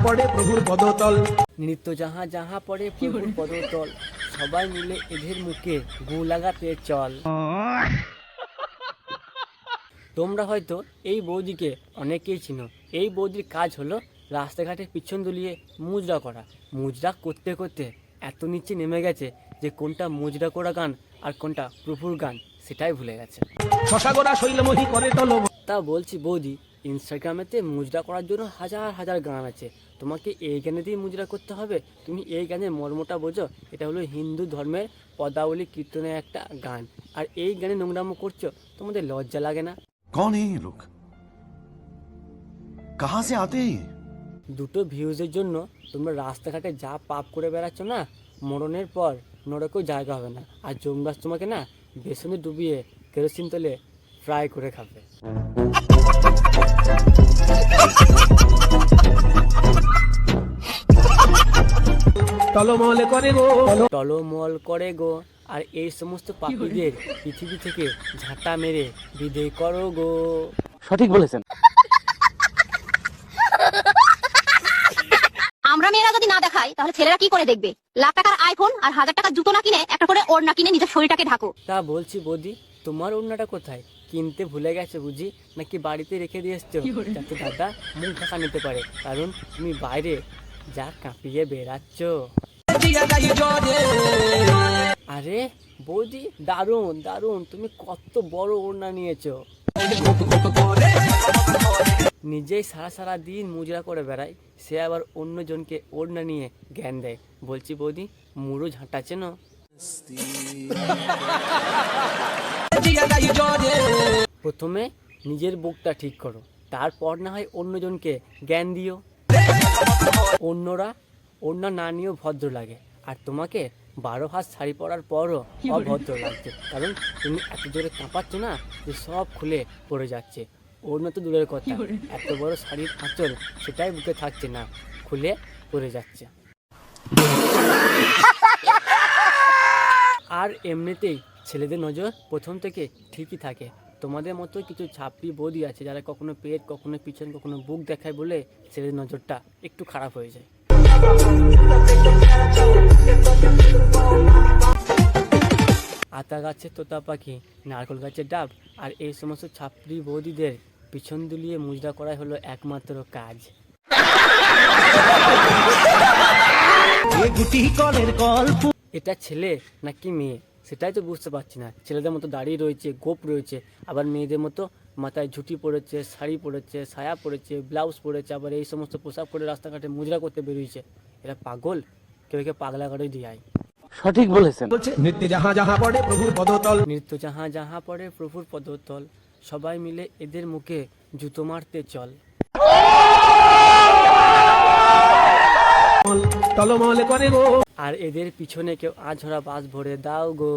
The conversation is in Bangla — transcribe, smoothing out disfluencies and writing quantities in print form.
পড়ে প্রভুর পদতল। নৃত্য যাহা যাহা পড়ে প্রভুর পদতল, সবাই মিলে এদের মুখে গু লাগাতে চল। তোমরা হয়তো এই বৌদিকে অনেকেই চিনো। এই বৌদির কাজ হলো রাস্তাঘাটের পিছন দুলিয়ে মুজরা করা। মুজরা করতে করতে এত নিচে নেমে গেছে যে কোনটা মুজরা করা গান আর কোনটা প্রভুর গান সেটাই ভুলে গেছে। শশাগোরা শৈলমোহী করে তল। তা বলছি বৌদি, ইনস্টাগ্রামেতে মুজরা করার জন্য হাজার হাজার গান আছে, তোমাকে এই গানে দিয়ে মুজরা করতে হবে? তুমি এই গানের মর্মটা বোঝো? এটা হলো হিন্দু ধর্মের পদাবলী কীর্তনের একটা গান, আর এই গানে নোংরামো করছো, তোমাদের লজ্জা লাগে না? कौन है ये लोग, कहां से आते हैं ये? দুটো ভিউজের জন্য তোমরা রাস্তাঘাটে যা পাপ করে বেড়াচ্ছ না, মরণের পর নরকেও জায়গা হবে না। আর যমরাজ তোমাকে না বেসনে ডুবিয়ে কেরোসিন তেলে ফ্রাই করে খাবে। টলমল করে গো, টলমল করে গো। আর এই সমস্ত পাপীদের পৃথিবী থেকে ঝাঁটা মেরে বিদায় করো গো। সঠিক বলেছেন। আমরা মেয়েরা যদি না দেখাই তাহলে ছেলেরা কি করে দেখবে? লাখ টাকার আইফোন আর 1000 টাকার জুতো না কিনে একটা করে ওড়না কিনে নিজের শরীরটাকে ঢাকো। তা বলছি বৌদি, তোমার ওড়নাটা কোথায়? কিনতে ভুলে গেছে বুঝি, নাকি বাড়িতে রেখে দিয়ে এসছো যাতে দাদা মুখ ঢাকা নিতে পারে? কারণ তুমি বাইরে যা কাঁপিয়ে বেড়াচ্ছ। আরে বৌদি, দারুণ দারুণ, তুমি কত বড় ওড়না নিয়েছো। নিজেই সারা সারা দিন মুজরা করে বেড়ায়, সে আবার অন্যজনকে ওড়না নিয়ে জ্ঞান দেয়। বলছি বৌদি, মুড়ো ঝাঁটাচ্ছে না? প্রথমে নিজের বুকটা ঠিক করো, তারপর না হয় অন্যজনকে জ্ঞান দিও। অন্যরা ওড়না না নিয়েও ভদ্র লাগে, আর তোমাকে 12 হাত শাড়ি পরার পরও অভদ্র লাগছে, কারণ তুমি এত জোরে কাঁপাচ্ছ না যে সব খুলে পড়ে যাচ্ছে। ওড়না তো দূরের কথা, এত বড় শাড়ির আঁচল সেটাই বুকে থাকছে না, খুলে পড়ে যাচ্ছে। আর এমনিতেই ছেলেদের নজর প্রথম থেকে ঠিকই থাকে। তোমাদের মতো কিছু ছাপড়ি বৌদি আছে যারা কখনো পেট, কখনো পিছন, কখনো বুক দেখায় বলে ছেলেদের নজরটা একটু খারাপ হয়ে যায়। আতা গাছের তোতা পাখি, নারকেল গাছের ডাব, আর এই সমস্ত ছাপড়ি বৌদিদের পিছন দুলিয়ে মুজরা করাই হলো একমাত্র কাজ। এটা ছেলে নাকি মেয়ে সেটাই তো বুঝতে পারছি না। ছেলেদের মতো দাড়ি রয়েছে, গোপ রয়েছে, আবার মেয়েদের মতো মাথায় ঝুঁটি পড়েছে, শাড়ি পরেছে, সায়া পরেছে, ব্লাউজ পরেছে, আবার এই সমস্ত পোশাক পরে রাস্তাঘাটে মুজরা করতে বেরিয়েছে। এরা পাগল, কেউ পাগলা করে দিয়ে। সঠিক বলেছেন। নৃত্য যাহা যাহা পড়ে প্রভুর পদতল। নৃত্য যাহা যাহা পড়ে প্রভুর পদতল, সবাই মিলে এদের মুখে জুতো মারতে চল। টলমল করে গো, আর এদের পিছনে কেউ আঝরা বাস ভরে দাও গো।